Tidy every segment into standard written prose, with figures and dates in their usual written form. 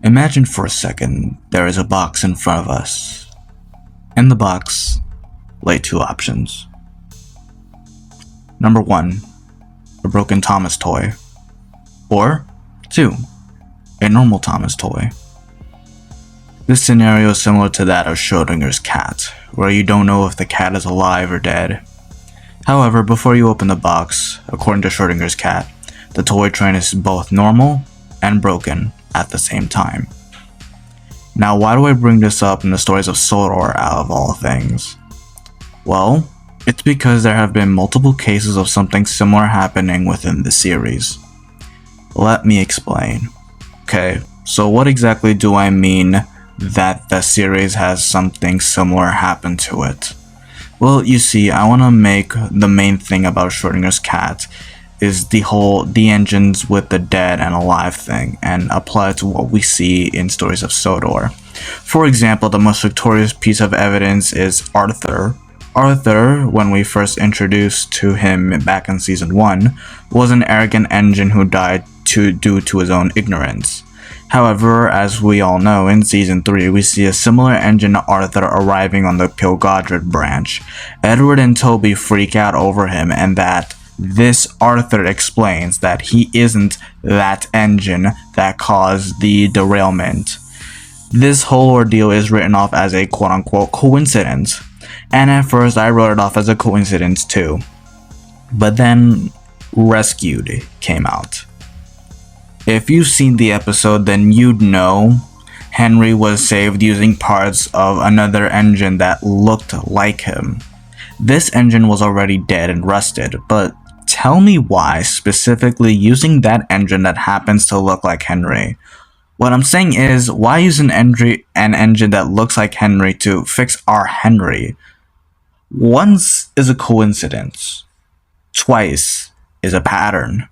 Imagine for a second there is a box in front of us. In the box lay two options. Number 1, a broken Thomas toy. Or 2, a normal Thomas toy. This scenario is similar to that of Schrodinger's cat, where you don't know if the cat is alive or dead. However, before you open the box, according to Schrodinger's cat, the toy train is both normal and broken at the same time. Now, why do I bring this up in the stories of Sodor out of all things? Well, it's because there have been multiple cases of something similar happening within the series. Let me explain. Okay, so what exactly do I mean that the series has something similar happen to it? Well, you see, I want to make the main thing about Schrodinger's cat is the engines with the dead and alive thing, and apply it to what we see in stories of Sodor. For example, the most victorious piece of evidence is Arthur. Arthur, when we first introduced to him back in season 1, was an arrogant engine who died due to his own ignorance. However, as we all know, in season 3 we see a similar engine to Arthur arriving on the Pilgodred branch. Edward and Toby freak out over him, and that this Arthur explains that he isn't that engine that caused the derailment. This whole ordeal is written off as a quote-unquote coincidence, and at first I wrote it off as a coincidence too. But then Rescued came out. If you've seen the episode, then you'd know Henry was saved using parts of another engine that looked like him. This engine was already dead and rusted, but tell me why specifically using that engine that happens to look like Henry? What I'm saying is, why use an engine that looks like Henry to fix our Henry? Once is a coincidence. Twice is a pattern.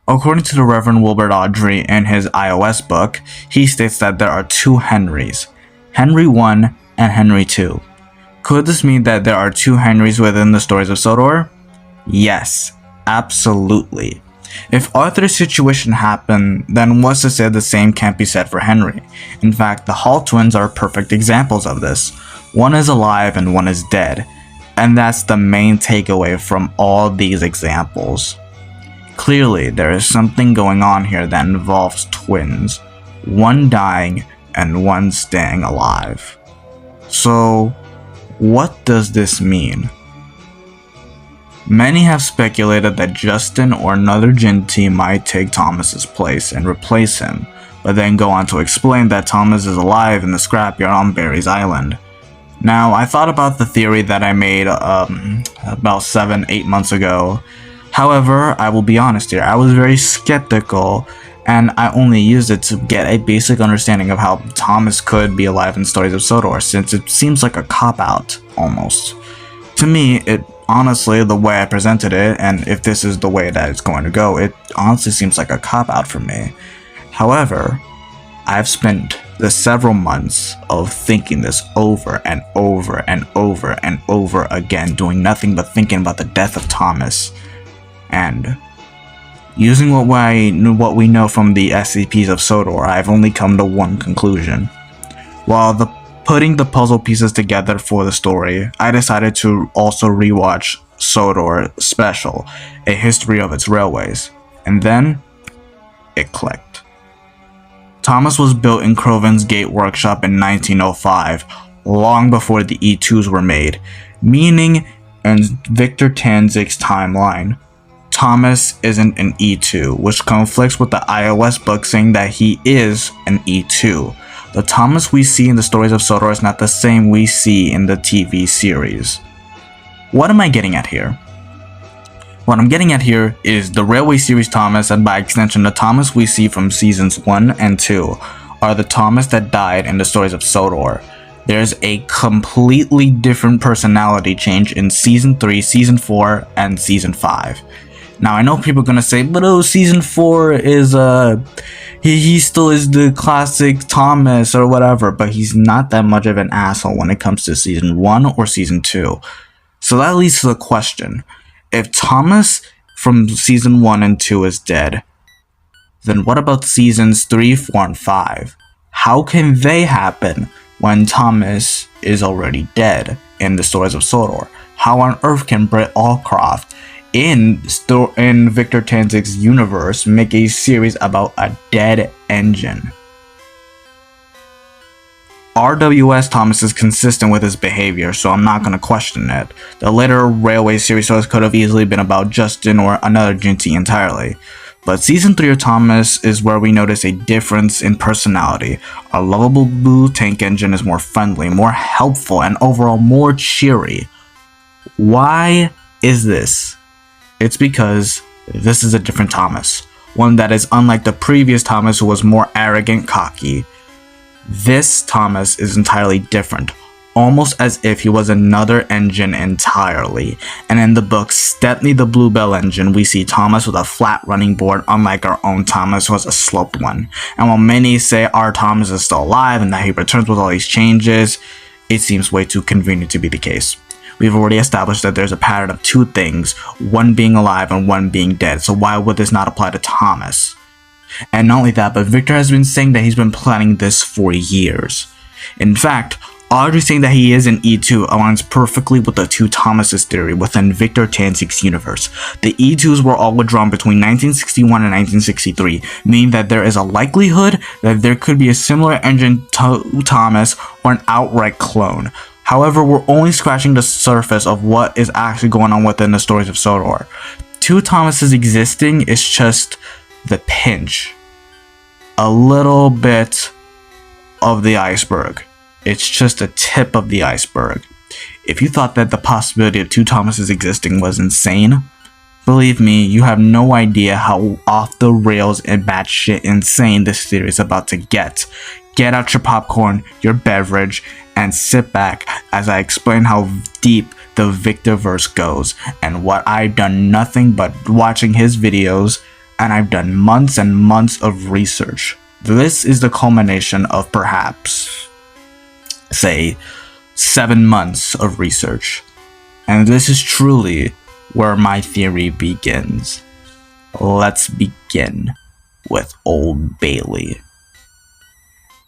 According to the Reverend Wilbert Audrey in his iOS book, he states that there are two Henrys, Henry 1 and Henry 2. Could this mean that there are two Henrys within the stories of Sodor? Yes, absolutely. If Arthur's situation happened, then what's to say the same can't be said for Henry? In fact, the Hall twins are perfect examples of this. One is alive and one is dead, and that's the main takeaway from all these examples. Clearly, there is something going on here that involves twins, one dying and one staying alive. So, what does this mean? Many have speculated that Justin or another Jinn team might take Thomas's place and replace him, but then go on to explain that Thomas is alive in the scrapyard on Barry's Island. Now, I thought about the theory that I made about 7-8 months ago. However, I will be honest here, I was very skeptical, and I only used it to get a basic understanding of how Thomas could be alive in stories of Sodor, since it seems like a cop-out, almost. To me, it honestly, the way I presented it, and if this is the way that it's going to go, it honestly seems like a cop-out for me. However, I've spent the several months of thinking this over and over and over and over again, doing nothing but thinking about the death of Thomas. And using what we know from the SCPs of Sodor, I've only come to one conclusion. While putting the puzzle pieces together for the story, I decided to also rewatch Sodor Special, A History of Its Railways, and then it clicked. Thomas was built in Croven's Gate Workshop in 1905, long before the E2s were made, meaning in Victor Tanzig's timeline, Thomas isn't an E2, which conflicts with the iOS book saying that he is an E2. The Thomas we see in the stories of Sodor is not the same we see in the TV series. What am I getting at here? What I'm getting at here is the Railway series Thomas, and by extension the Thomas we see from seasons 1 and 2, are the Thomas that died in the stories of Sodor. There's a completely different personality change in season 3, season 4, and season 5. Now, I know people are gonna say, but oh, season 4 is, he still is the classic Thomas or whatever, but he's not that much of an asshole when it comes to season 1 or season 2. So that leads to the question, if Thomas from season 1 and 2 is dead, then what about seasons 3, 4, and 5? How can they happen when Thomas is already dead in the stories of Sodor? How on earth can Britt Allcroft in Victor Tanzik's universe make a series about a dead engine? RWS Thomas is consistent with his behavior, so I'm not going to question it. The later Railway series stories could have easily been about Justin or another Jinty entirely. But Season 3 of Thomas is where we notice a difference in personality. Our lovable blue tank engine is more friendly, more helpful, and overall more cheery. Why is this? It's because this is a different Thomas. One that is unlike the previous Thomas who was more arrogant, cocky. This Thomas is entirely different, almost as if he was another engine entirely. And in the book Stepney the Bluebell engine, we see Thomas with a flat running board, unlike our own Thomas who has a sloped one. And while many say our Thomas is still alive and that he returns with all these changes, it seems way too convenient to be the case. We've already established that there's a pattern of two things, one being alive and one being dead, so why would this not apply to Thomas? And not only that, but Victor has been saying that he's been planning this for years. In fact, Audrey saying that he is an E2 aligns perfectly with the two Thomases theory within Victor Tanzik's universe. The E2s were all withdrawn between 1961 and 1963, meaning that there is a likelihood that there could be a similar engine to Thomas or an outright clone. However, we're only scratching the surface of what is actually going on within the stories of Sodor. Two Thomases existing is just the pinch, a little bit of the iceberg. It's just a tip of the iceberg. If you thought that the possibility of two Thomases existing was insane, believe me, you have no idea how off the rails and batshit insane this theory is about to get. Get out your popcorn, your beverage, and sit back as I explain how deep the Victorverse goes and what I've done nothing but watching his videos, and I've done months and months of research. This is the culmination of perhaps, say, 7 months of research. And this is truly where my theory begins. Let's begin with Old Bailey.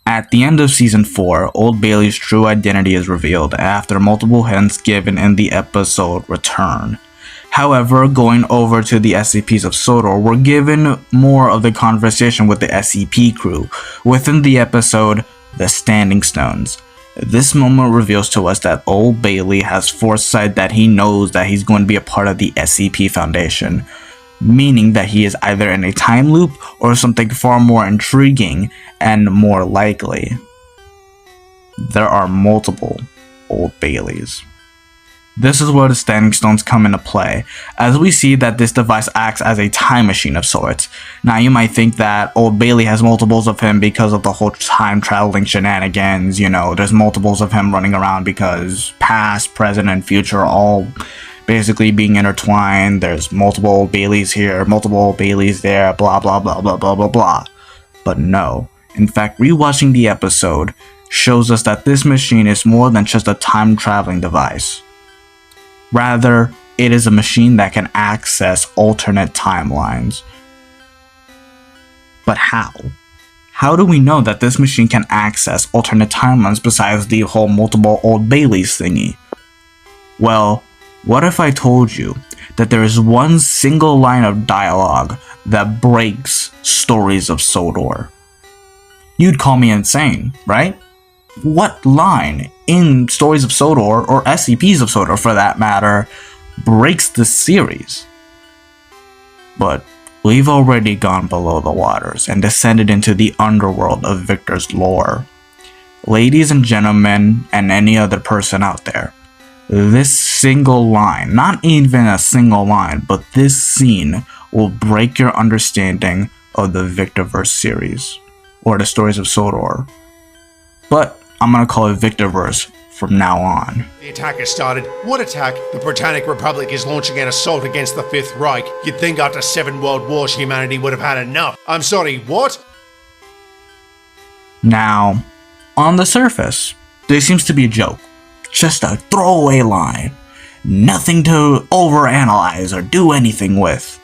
At the end of Season 4, Old Bailey's true identity is revealed after multiple hints given in the episode Return. However, going over to the SCPs of Sodor, we're given more of the conversation with the SCP crew within the episode The Standing Stones. This moment reveals to us that Old Bailey has foresight that he knows that he's going to be a part of the SCP Foundation, meaning that he is either in a time loop or something far more intriguing and more likely. There are multiple Old Baileys. This is where the Standing Stones come into play, as we see that this device acts as a time machine of sorts. Now you might think that Old Bailey has multiples of him because of the whole time traveling shenanigans, you know, there's multiples of him running around because past, present, and future are all basically being intertwined. There's multiple Old Baileys here, multiple Old Baileys there, blah blah blah blah blah blah blah. But no, in fact, rewatching the episode shows us that this machine is more than just a time traveling device. Rather, it is a machine that can access alternate timelines. But how? How do we know that this machine can access alternate timelines besides the whole multiple Old Baileys thingy? Well, what if I told you that there is one single line of dialogue that breaks stories of Sodor? You'd call me insane, right? What line in Stories of Sodor, or SCPs of Sodor for that matter, breaks the series? But we've already gone below the waters and descended into the underworld of Victor's lore. Ladies and gentlemen, and any other person out there, this single line, not even a single line, but this scene will break your understanding of the Victorverse series, or the Stories of Sodor. But I'm gonna call it Victorverse from now on. The attack has started. What attack? The Bratanic Republic is launching an assault against the Fifth Reich. You'd think after 7 world wars humanity would have had enough. I'm sorry, what? Now, on the surface, this seems to be a joke. Just a throwaway line. Nothing to overanalyze or do anything with.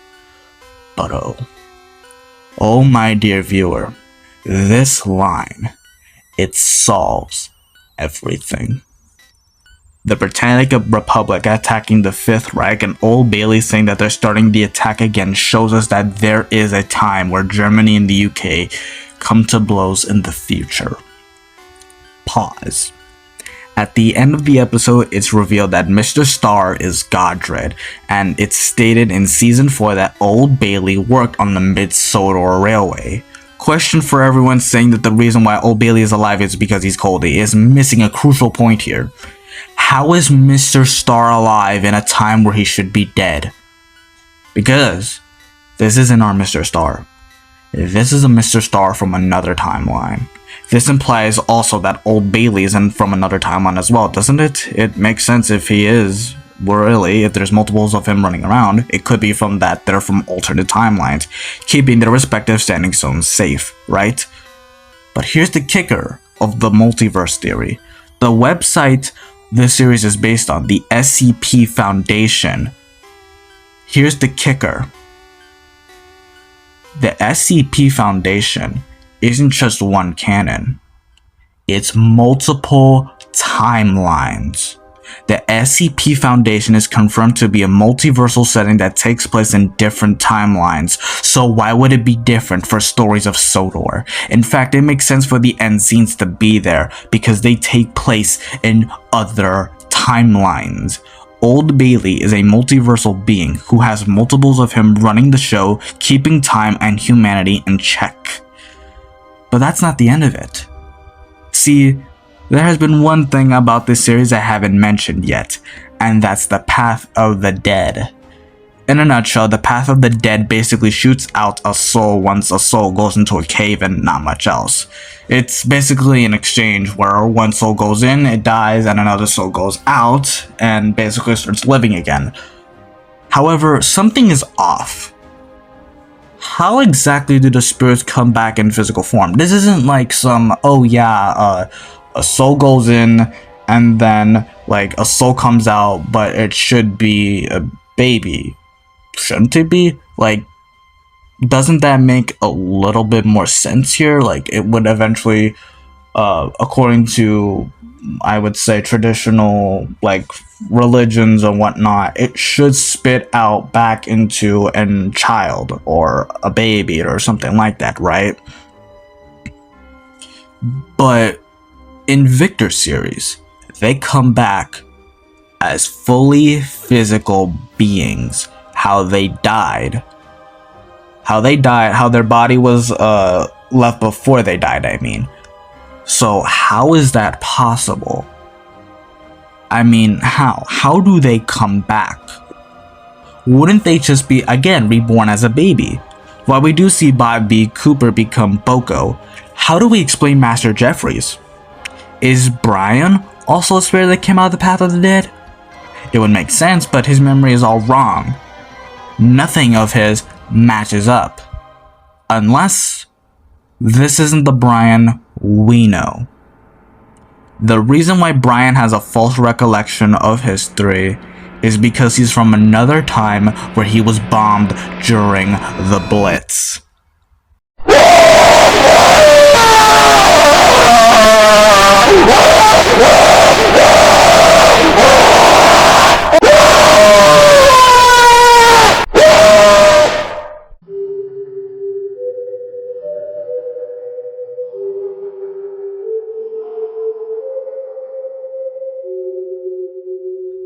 But oh my dear viewer, this line it solves everything. The Bratanic Republic attacking the Fifth Reich and Old Bailey saying that they're starting the attack again shows us that there is a time where Germany and the UK come to blows in the future. Pause. At the end of the episode, it's revealed that Mr. Star is Godred, and it's stated in Season 4 that Old Bailey worked on the Mid-Sodor Railway. Question for everyone saying that the reason why Old Bailey is alive is because he's Coldy is missing a crucial point here. How is Mr. Star alive in a time where he should be dead? Because this isn't our Mr. Star. This is a Mr. Star from another timeline. This implies also that Old Bailey isn't from another timeline as well, doesn't it? It makes sense if he is. Really, if there's multiples of him running around, it could be from that they're from alternate timelines, keeping their respective standing stones safe, right? But here's the kicker of the multiverse theory. The website this series is based on, the SCP Foundation. Here's the kicker. The SCP Foundation isn't just one canon. It's multiple timelines. The SCP Foundation is confirmed to be a multiversal setting that takes place in different timelines, so why would it be different for stories of Sodor? In fact, it makes sense for the end scenes to be there, because they take place in other timelines. Old Bailey is a multiversal being who has multiples of him running the show, keeping time and humanity in check. But that's not the end of it. See, there has been one thing about this series I haven't mentioned yet, and that's the Path of the Dead. In a nutshell, the Path of the Dead basically shoots out a soul once a soul goes into a cave and not much else. It's basically an exchange where one soul goes in, it dies, and another soul goes out, and basically starts living again. However, something is off. How exactly do the spirits come back in physical form? This isn't like some, a soul goes in and then like a soul comes out, but it should be a baby. Shouldn't it be? Like, doesn't that make a little bit more sense here? Like, it would eventually, according to, I would say, traditional, like, religions and whatnot, it should spit out back into a child or a baby or something like that, right? But in Victor series, they come back as fully physical beings. How they died, how their body was left before they died, I mean. So how is that possible? I mean, how do they come back? Wouldn't they just be, again, reborn as a baby? While we do see Bobby Cooper become Boko, how do we explain Master Jeffries? Is Brian also a spirit that came out of the Path of the Dead? It would make sense, but his memory is all wrong. Nothing of his matches up. Unless this isn't the Brian we know. The reason why Brian has a false recollection of history is because he's from another time where he was bombed during the Blitz.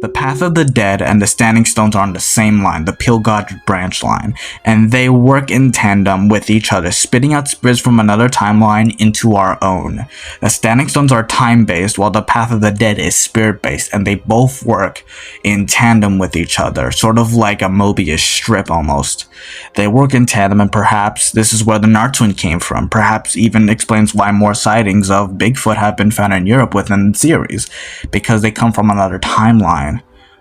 The Path of the Dead and the Standing Stones are on the same line, the Pilgod branch line, and they work in tandem with each other, spitting out spirits from another timeline into our own. The Standing Stones are time-based, while the Path of the Dead is spirit-based, and they both work in tandem with each other, sort of like a Mobius strip almost. They work in tandem, and perhaps this is where the Nartwin came from, perhaps even explains why more sightings of Bigfoot have been found in Europe within the series, because they come from another timeline.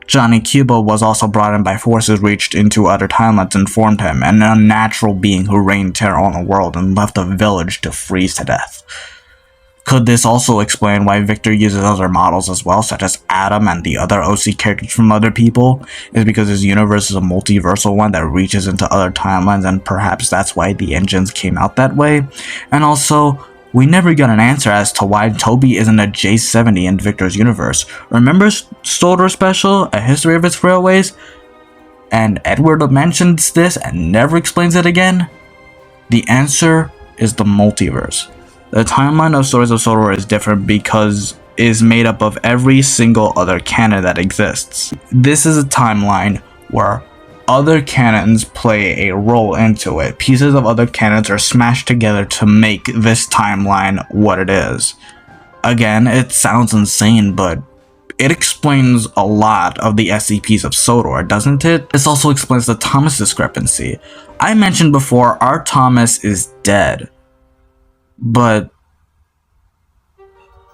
Johnny Cuba was also brought in by forces reached into other timelines and formed him, an unnatural being who reigned terror on the world and left a village to freeze to death. Could this also explain why Victor uses other models as well, such as Adam and the other OC characters from other people? Is because his universe is a multiversal one that reaches into other timelines, and perhaps that's why the engines came out that way? And also, We never got an answer as to why Toby isn't a J70 in Victor's universe. Remember Sodor special, A History of Its Railways? And Edward mentions this and never explains it again? The answer is the multiverse. The timeline of Stories of Sodor is different because it is made up of every single other canon that exists. This is a timeline where other canons play a role into it. Pieces of other canons are smashed together to make this timeline what it is. Again, it sounds insane, but it explains a lot of the SCPs of Sodor, doesn't it? This also explains the Thomas discrepancy. I mentioned before, our Thomas is dead, but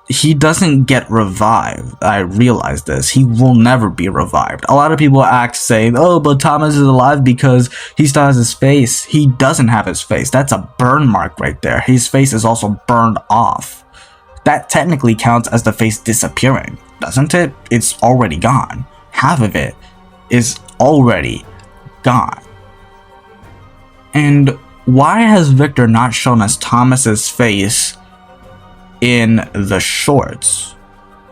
he doesn't get revived. I realize this. He will never be revived. A lot of people say, oh, but Thomas is alive because he still has his face. He doesn't have his face. That's a burn mark right there. His face is also burned off. That technically counts as the face disappearing, doesn't it? It's already gone. Half of it is already gone. And why has Victor not shown us Thomas's face in the shorts?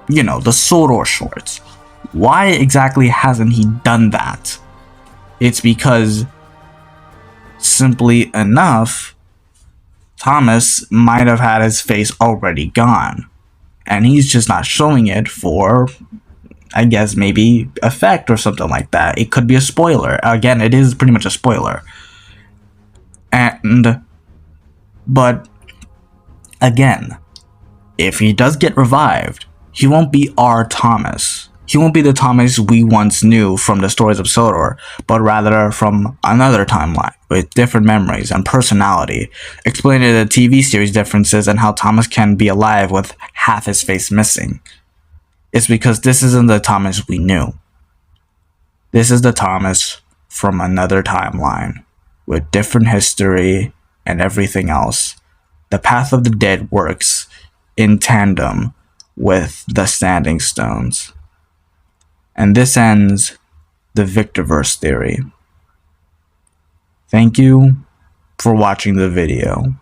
You know, the Sodor shorts. Why exactly hasn't he done that? It's because, simply enough, Thomas might have had his face already gone, and he's just not showing it for, I guess, maybe effect or something like that. It could be a spoiler. Again, it is pretty much a spoiler. But again, if he does get revived, he won't be our Thomas. He won't be the Thomas we once knew from the Stories of Sodor, but rather from another timeline with different memories and personality, explaining the TV series differences and how Thomas can be alive with half his face missing. It's because this isn't the Thomas we knew. This is the Thomas from another timeline with different history and everything else. The Path of the Dead works in tandem with the Standing Stones. And this ends the Victorverse theory. Thank you for watching the video.